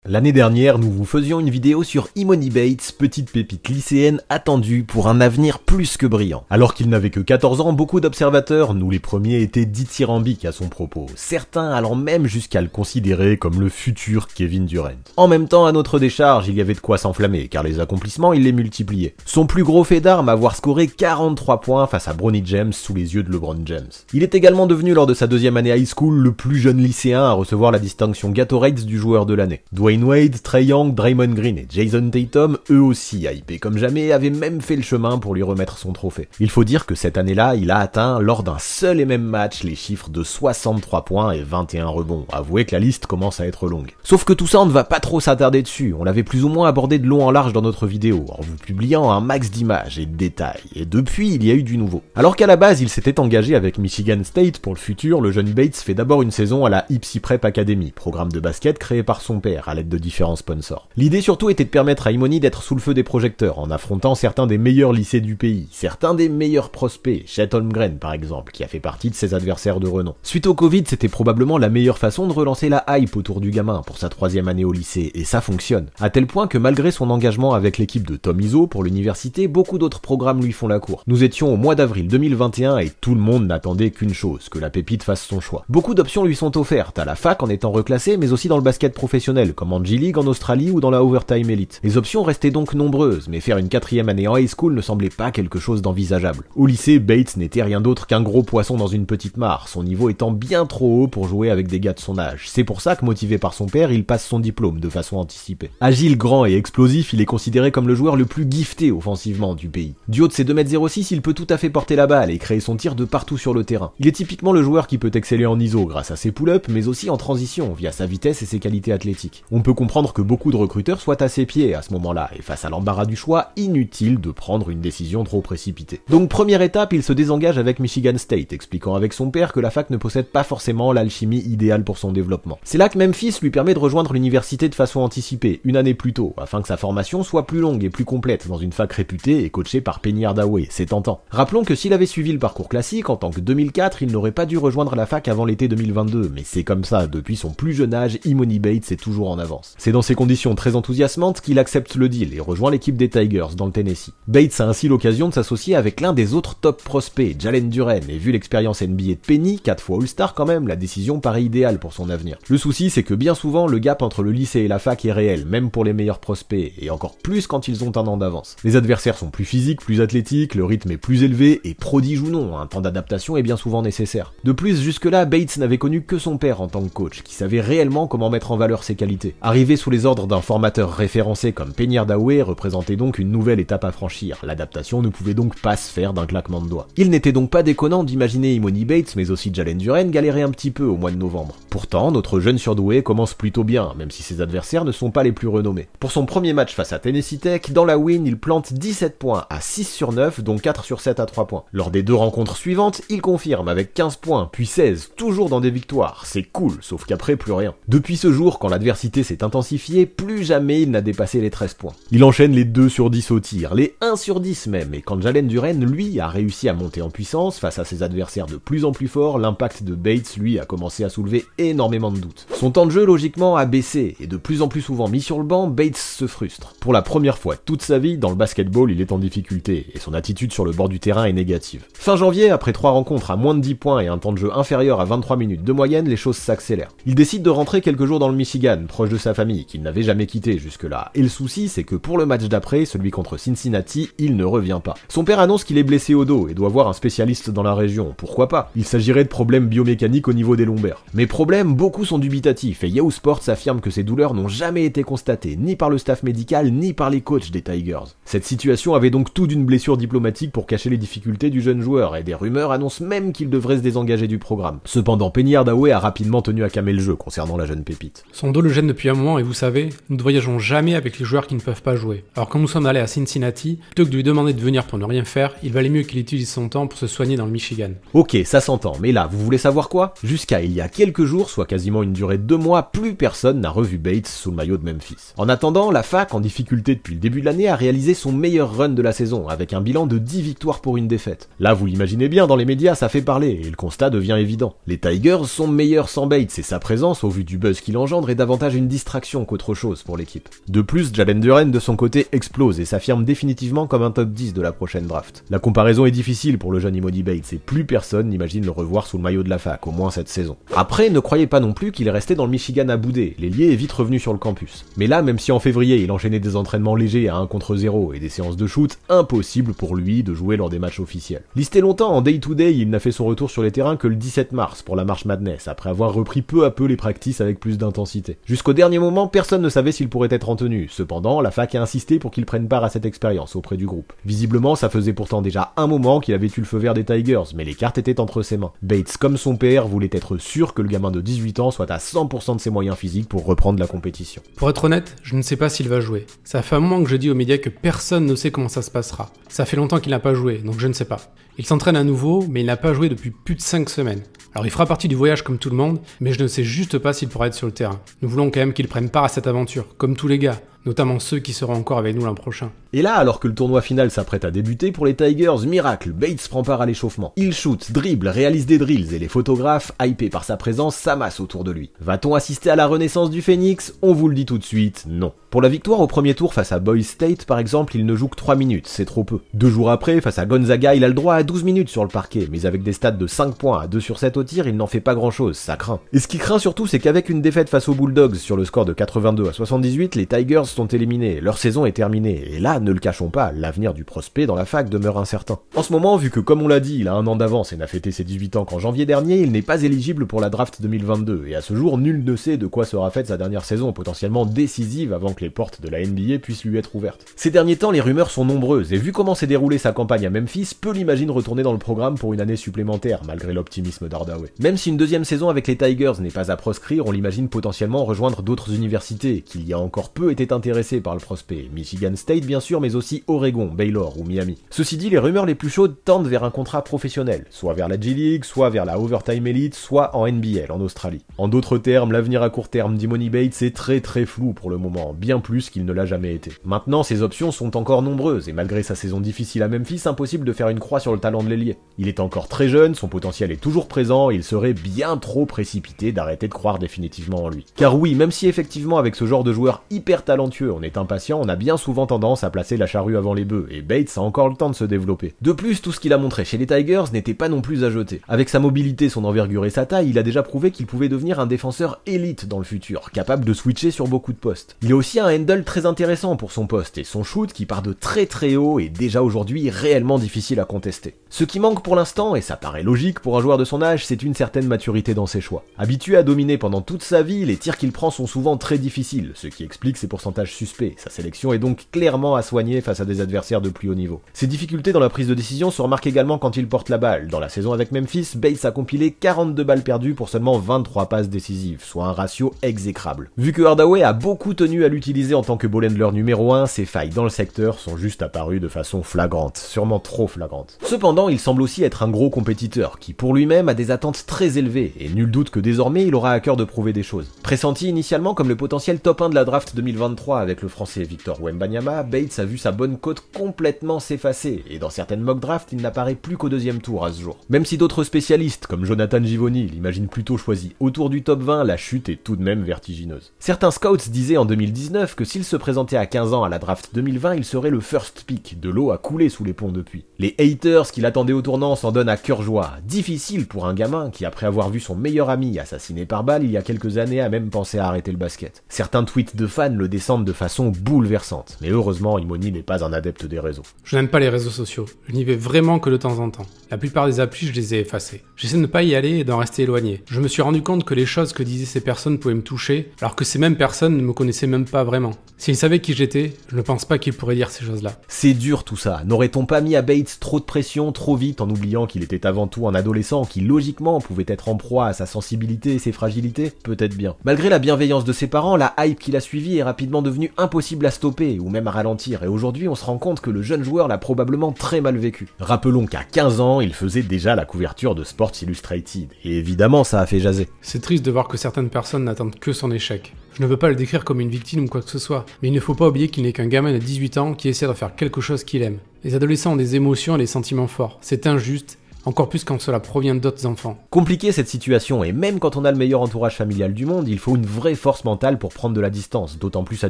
L'année dernière, nous vous faisions une vidéo sur Imoni Bates, petite pépite lycéenne attendue pour un avenir plus que brillant. Alors qu'il n'avait que 14 ans, beaucoup d'observateurs, nous les premiers, étaient dithyrambiques à son propos, certains allant même jusqu'à le considérer comme le futur Kevin Durant. En même temps, à notre décharge, il y avait de quoi s'enflammer, car les accomplissements, il les multipliait. Son plus gros fait d'armes, avoir scoré 43 points face à Bronny James sous les yeux de LeBron James. Il est également devenu, lors de sa deuxième année high school, le plus jeune lycéen à recevoir la distinction Gatorade du joueur de l'année. Dwayne Wade, Trae Young, Draymond Green et Jason Tatum, eux aussi hypés comme jamais, avaient même fait le chemin pour lui remettre son trophée. Il faut dire que cette année-là, il a atteint, lors d'un seul et même match, les chiffres de 63 points et 21 rebonds. Avouez que la liste commence à être longue. Sauf que tout ça, on ne va pas trop s'attarder dessus, on l'avait plus ou moins abordé de long en large dans notre vidéo, en vous publiant un max d'images et de détails, et depuis, il y a eu du nouveau. Alors qu'à la base, il s'était engagé avec Michigan State pour le futur, le jeune Bates fait d'abord une saison à la Ypsi Prep Academy, programme de basket créé par son père, à l'aide de différents sponsors. L'idée surtout était de permettre à Imoni d'être sous le feu des projecteurs, en affrontant certains des meilleurs lycées du pays, certains des meilleurs prospects, Chet Holmgren par exemple, qui a fait partie de ses adversaires de renom. Suite au Covid, c'était probablement la meilleure façon de relancer la hype autour du gamin pour sa 3e année au lycée, et ça fonctionne. À tel point que malgré son engagement avec l'équipe de Tom Izzo pour l'université, beaucoup d'autres programmes lui font la cour. Nous étions au mois d'avril 2021 et tout le monde n'attendait qu'une chose, que la pépite fasse son choix. Beaucoup d'options lui sont offertes, à la fac en étant reclassé, mais aussi dans le basket professionnel, comme en G-League en Australie ou dans la Overtime Elite. Les options restaient donc nombreuses, mais faire une 4e année en high school ne semblait pas quelque chose d'envisageable. Au lycée, Bates n'était rien d'autre qu'un gros poisson dans une petite mare, son niveau étant bien trop haut pour jouer avec des gars de son âge. C'est pour ça que, motivé par son père, il passe son diplôme de façon anticipée. Agile, grand et explosif, il est considéré comme le joueur le plus gifté offensivement du pays. Du haut de ses 2m06, il peut tout à fait porter la balle et créer son tir de partout sur le terrain. Il est typiquement le joueur qui peut exceller en ISO grâce à ses pull-ups, mais aussi en transition via sa vitesse et ses qualités athlétiques. On peut comprendre que beaucoup de recruteurs soient à ses pieds à ce moment-là, et face à l'embarras du choix, inutile de prendre une décision trop précipitée. Donc première étape, il se désengage avec Michigan State, expliquant avec son père que la fac ne possède pas forcément l'alchimie idéale pour son développement. C'est là que Memphis lui permet de rejoindre l'université de façon anticipée, une année plus tôt, afin que sa formation soit plus longue et plus complète dans une fac réputée et coachée par Penny Hardaway, c'est tentant. Rappelons que s'il avait suivi le parcours classique, en tant que 2004, il n'aurait pas dû rejoindre la fac avant l'été 2022, mais c'est comme ça, depuis son plus jeune âge, Imoni Bates est toujours en avance. C'est dans ces conditions très enthousiasmantes qu'il accepte le deal et rejoint l'équipe des Tigers dans le Tennessee. Bates a ainsi l'occasion de s'associer avec l'un des autres top prospects, Jalen Duren, et vu l'expérience NBA de Penny, 4 fois All-Star quand même, la décision paraît idéale pour son avenir. Le souci, c'est que bien souvent, le gap entre le lycée et la fac est réel, même pour les meilleurs prospects, et encore plus quand ils ont un an d'avance. Les adversaires sont plus physiques, plus athlétiques, le rythme est plus élevé, et prodige ou non, un temps d'adaptation est bien souvent nécessaire. De plus, jusque-là, Bates n'avait connu que son père en tant que coach, qui savait réellement comment mettre en valeur ses qualités. Arrivé sous les ordres d'un formateur référencé comme Penny Hardaway représentait donc une nouvelle étape à franchir. L'adaptation ne pouvait donc pas se faire d'un claquement de doigts. Il n'était donc pas déconnant d'imaginer Imoni Bates, mais aussi Jalen Duren, galérer un petit peu au mois de novembre. Pourtant, notre jeune surdoué commence plutôt bien, même si ses adversaires ne sont pas les plus renommés. Pour son premier match face à Tennessee Tech, dans la win, il plante 17 points à 6 sur 9, dont 4 sur 7 à 3 points. Lors des 2 rencontres suivantes, il confirme avec 15 points, puis 16, toujours dans des victoires. C'est cool, sauf qu'après, plus rien. Depuis ce jour, quand l'adversité s'est intensifiée, plus jamais il n'a dépassé les 13 points. Il enchaîne les 2 sur 10 au tir, les 1 sur 10 même, et quand Jalen Duren, lui, a réussi à monter en puissance face à ses adversaires de plus en plus forts, l'impact de Bates, lui, a commencé à soulever énormément de doutes. Son temps de jeu, logiquement, a baissé, et de plus en plus souvent mis sur le banc, Bates se frustre. Pour la première fois toute sa vie, dans le basketball, il est en difficulté, et son attitude sur le bord du terrain est négative. Fin janvier, après 3 rencontres à moins de 10 points et un temps de jeu inférieur à 23 minutes de moyenne, les choses s'accélèrent. Il décide de rentrer quelques jours dans le Michigan, proche de sa famille, qu'il n'avait jamais quitté jusque-là. Et le souci, c'est que pour le match d'après, celui contre Cincinnati, il ne revient pas. Son père annonce qu'il est blessé au dos et doit voir un spécialiste dans la région. Pourquoi pas? Il s'agirait de problèmes biomécaniques au niveau des lombaires. Mais problème, beaucoup sont dubitatifs et Yahoo Sports affirme que ces douleurs n'ont jamais été constatées, ni par le staff médical, ni par les coachs des Tigers. Cette situation avait donc tout d'une blessure diplomatique pour cacher les difficultés du jeune joueur, et des rumeurs annoncent même qu'il devrait se désengager du programme. Cependant, Penny Hardaway a rapidement tenu à calmer le jeu concernant la jeune pépite. Son dos le gêne depuis un moment et vous savez, nous ne voyageons jamais avec les joueurs qui ne peuvent pas jouer. Alors quand nous sommes allés à Cincinnati, plutôt que de lui demander de venir pour ne rien faire, il valait mieux qu'il utilise son temps pour se soigner dans le Michigan. Ok, ça s'entend, mais là, vous voulez savoir quoi? Jusqu'à il y a quelques jours, soit quasiment une durée de 2 mois, plus personne n'a revu Bates sous le maillot de Memphis. En attendant, la fac, en difficulté depuis le début de l'année, a réalisé son meilleur run de la saison, avec un bilan de 10 victoires pour une défaite. Là, vous l'imaginez bien, dans les médias, ça fait parler, et le constat devient évident. Les Tigers sont meilleurs sans Bates, et sa présence, au vu du buzz qu'il engendre, est davantage une distraction qu'autre chose pour l'équipe. De plus, Jalen Duren de son côté explose et s'affirme définitivement comme un top 10 de la prochaine draft. La comparaison est difficile pour le jeune Imoni Bates et plus personne n'imagine le revoir sous le maillot de la fac, au moins cette saison. Après, ne croyez pas non plus qu'il est resté dans le Michigan à bouder, l'ailier est vite revenu sur le campus. Mais là, même si en février il enchaînait des entraînements légers à 1 contre 0 et des séances de shoot, impossible pour lui de jouer lors des matchs officiels. Listé longtemps en day-to-day, il n'a fait son retour sur les terrains que le 17 mars pour la March Madness, après avoir repris peu à peu les practices avec plus d'intensité. Jusqu'au dernier moment, personne ne savait s'il pourrait être en tenue. Cependant, la fac a insisté pour qu'il prenne part à cette expérience auprès du groupe. Visiblement, ça faisait pourtant déjà un moment qu'il avait eu le feu vert des Tigers, mais les cartes étaient entre ses mains. Bates, comme son père, voulait être sûr que le gamin de 18 ans soit à 100% de ses moyens physiques pour reprendre la compétition. Pour être honnête, je ne sais pas s'il va jouer. Ça fait un moment que je dis aux médias que personne ne sait comment ça se passera. Ça fait longtemps qu'il n'a pas joué, donc je ne sais pas. Il s'entraîne à nouveau, mais il n'a pas joué depuis plus de 5 semaines. Alors il fera partie du voyage comme tout le monde, mais je ne sais juste pas s'il pourra être sur le terrain. Nous voulons quand même qu'il prenne part à cette aventure, comme tous les gars, notamment ceux qui seront encore avec nous l'an prochain. Et là, alors que le tournoi final s'apprête à débuter pour les Tigers, miracle, Bates prend part à l'échauffement. Il shoot, dribble, réalise des drills et les photographes, hypés par sa présence, s'amassent autour de lui. Va-t-on assister à la renaissance du Phoenix? On vous le dit tout de suite, non. Pour la victoire au premier tour face à Boise State, par exemple, il ne joue que 3 minutes, c'est trop peu. 2 jours après, face à Gonzaga, il a le droit à 12 minutes sur le parquet, mais avec des stats de 5 points à 2 sur 7 au tir, il n'en fait pas grand-chose, ça craint. Et ce qui craint surtout, c'est qu'avec une défaite face aux Bulldogs sur le score de 82 à 78, les Tigers sont éliminés, leur saison est terminée, et là, ne le cachons pas, l'avenir du prospect dans la fac demeure incertain. En ce moment, vu que comme on l'a dit, il a 1 an d'avance et n'a fêté ses 18 ans qu'en janvier dernier, il n'est pas éligible pour la draft 2022, et à ce jour, nul ne sait de quoi sera faite sa dernière saison, potentiellement décisive avant que les portes de la NBA puissent lui être ouvertes. Ces derniers temps, les rumeurs sont nombreuses, et vu comment s'est déroulée sa campagne à Memphis, peu l'imagine retourner dans le programme pour une année supplémentaire, malgré l'optimisme d'Hardaway. Même si une deuxième saison avec les Tigers n'est pas à proscrire, on l'imagine potentiellement rejoindre d'autres universités, qu'il y a encore peu étaient intéressés par le prospect, Michigan State bien sûr, mais aussi Oregon, Baylor ou Miami. Ceci dit, les rumeurs les plus chaudes tendent vers un contrat professionnel, soit vers la G-League, soit vers la Overtime Elite, soit en NBL, en Australie. En d'autres termes, l'avenir à court terme d'Imoni Bates est très flou pour le moment, bien plus qu'il ne l'a jamais été. Maintenant, ses options sont encore nombreuses, et malgré sa saison difficile à Memphis, impossible de faire une croix sur le talent de l'ailier. Il est encore très jeune, son potentiel est toujours présent, et il serait bien trop précipité d'arrêter de croire définitivement en lui. Car oui, même si effectivement avec ce genre de joueur hyper talentueux on est impatient, on a bien souvent tendance à placer la charrue avant les bœufs, et Bates a encore le temps de se développer. De plus, tout ce qu'il a montré chez les Tigers n'était pas non plus à jeter. Avec sa mobilité, son envergure et sa taille, il a déjà prouvé qu'il pouvait devenir un défenseur élite dans le futur, capable de switcher sur beaucoup de postes. Il a aussi un handle très intéressant pour son poste, et son shoot qui part de très haut est déjà aujourd'hui réellement difficile à contester. Ce qui manque pour l'instant, et ça paraît logique pour un joueur de son âge, c'est une certaine maturité dans ses choix. Habitué à dominer pendant toute sa vie, les tirs qu'il prend sont souvent très difficiles, ce qui explique ses pourcentages suspects. Sa sélection est donc clairement à soigner face à des adversaires de plus haut niveau. Ses difficultés dans la prise de décision se remarquent également quand il porte la balle. Dans la saison avec Memphis, Bates a compilé 42 balles perdues pour seulement 23 passes décisives, soit un ratio exécrable. Vu que Hardaway a beaucoup tenu à l'utiliser en tant que ball-handler numéro 1, ses failles dans le secteur sont juste apparues de façon flagrante, sûrement trop flagrante. Cependant, il semble aussi être un gros compétiteur, qui pour lui-même a des attentes très élevées, et nul doute que désormais il aura à cœur de prouver des choses. Pressenti initialement comme le potentiel top 1 de la draft 2023 avec le français Victor Wembanyama, Bates a vu sa bonne cote complètement s'effacer, et dans certaines mock drafts, il n'apparaît plus qu'au 2e tour à ce jour. Même si d'autres spécialistes, comme Jonathan Givony, l'imaginent plutôt choisi autour du top 20, la chute est tout de même vertigineuse. Certains scouts disaient en 2019 que s'il se présentait à 15 ans à la draft 2020, il serait le first pick, de l'eau a coulé sous les ponts depuis. Les haters qui l'attendaient au tournant s'en donnent à cœur joie. Difficile pour un gamin qui, après avoir vu son meilleur ami assassiné par balle il y a quelques années, a même pensé à arrêter le basket. Certains tweets de fans le descendent de façon bouleversante, mais heureusement Imoni n'est pas un adepte des réseaux. Je n'aime pas les réseaux sociaux, je n'y vais vraiment que de temps en temps. La plupart des applis, je les ai effacées. J'essaie de ne pas y aller et d'en rester éloigné. Je me suis rendu compte que les choses que disaient ces personnes pouvaient me toucher, alors que ces mêmes personnes ne me connaissaient même pas vraiment. S'ils savaient qui j'étais, je ne pense pas qu'ils pourraient dire ces choses-là. C'est dur tout ça. N'aurait-on pas mis à Bates trop de pression trop vite en oubliant qu'il était avant tout un adolescent qui logiquement pouvait être en proie à sa sensibilité et ses fragilités? Peut-être bien. Malgré la bienveillance de ses parents, la hype qui l'a suivi est rapidement devenue impossible à stopper ou même à ralentir, et aujourd'hui on se rend compte que le jeune joueur l'a probablement très mal vécu. Rappelons qu'à 15 ans, il faisait déjà la couverture de Sports Illustrated, et évidemment ça a fait jaser. C'est triste de voir que certaines personnes n'attendent que son échec. Je ne veux pas le décrire comme une victime ou quoi que ce soit, mais il ne faut pas oublier qu'il n'est qu'un gamin de 18 ans qui essaie de faire quelque chose qu'il aime. Les adolescents ont des émotions et des sentiments forts, c'est injuste. encore plus quand cela provient d'autres enfants. Compliquée cette situation, et même quand on a le meilleur entourage familial du monde, il faut une vraie force mentale pour prendre de la distance, d'autant plus à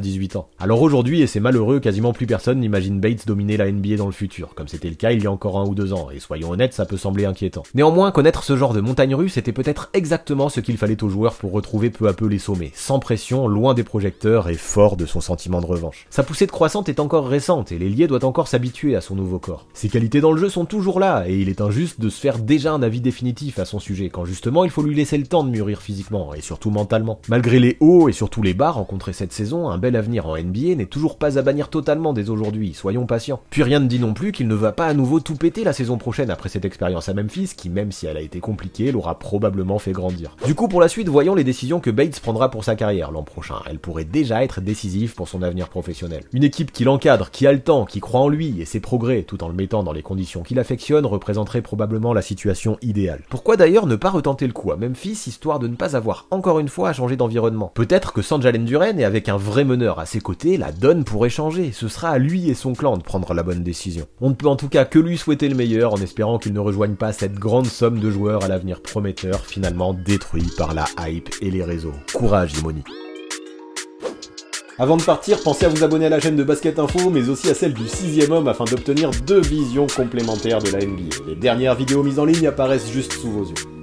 18 ans. Alors aujourd'hui, et c'est malheureux, quasiment plus personne n'imagine Bates dominer la NBA dans le futur, comme c'était le cas il y a encore 1 ou 2 ans, et soyons honnêtes, ça peut sembler inquiétant. Néanmoins, connaître ce genre de montagne russe était peut-être exactement ce qu'il fallait aux joueurs pour retrouver peu à peu les sommets, sans pression, loin des projecteurs et fort de son sentiment de revanche. Sa poussée de croissante est encore récente, et l'ailier doit encore s'habituer à son nouveau corps. Ses qualités dans le jeu sont toujours là, et il est injuste de se faire déjà un avis définitif à son sujet, quand justement il faut lui laisser le temps de mûrir physiquement, et surtout mentalement. Malgré les hauts et surtout les bas rencontrés cette saison, un bel avenir en NBA n'est toujours pas à bannir totalement dès aujourd'hui, soyons patients. Puis rien ne dit non plus qu'il ne va pas à nouveau tout péter la saison prochaine après cette expérience à Memphis, qui même si elle a été compliquée, l'aura probablement fait grandir. Du coup pour la suite, voyons les décisions que Bates prendra pour sa carrière l'an prochain. Elle pourrait déjà être décisive pour son avenir professionnel. Une équipe qui l'encadre, qui a le temps, qui croit en lui et ses progrès, tout en le mettant dans les conditions qu'il affectionne, représenterait probablement la situation idéale. Pourquoi d'ailleurs ne pas retenter le coup à Memphis, histoire de ne pas avoir encore une fois à changer d'environnement? Peut-être que sans Jalen Duren et avec un vrai meneur à ses côtés, la donne pourrait changer. Ce sera à lui et son clan de prendre la bonne décision. On ne peut en tout cas que lui souhaiter le meilleur en espérant qu'il ne rejoigne pas cette grande somme de joueurs à l'avenir prometteur, finalement détruit par la hype et les réseaux. Courage, Imoni. Avant de partir, pensez à vous abonner à la chaîne de Basket Info, mais aussi à celle du 6ème homme afin d'obtenir 2 visions complémentaires de la NBA. Les dernières vidéos mises en ligne apparaissent juste sous vos yeux.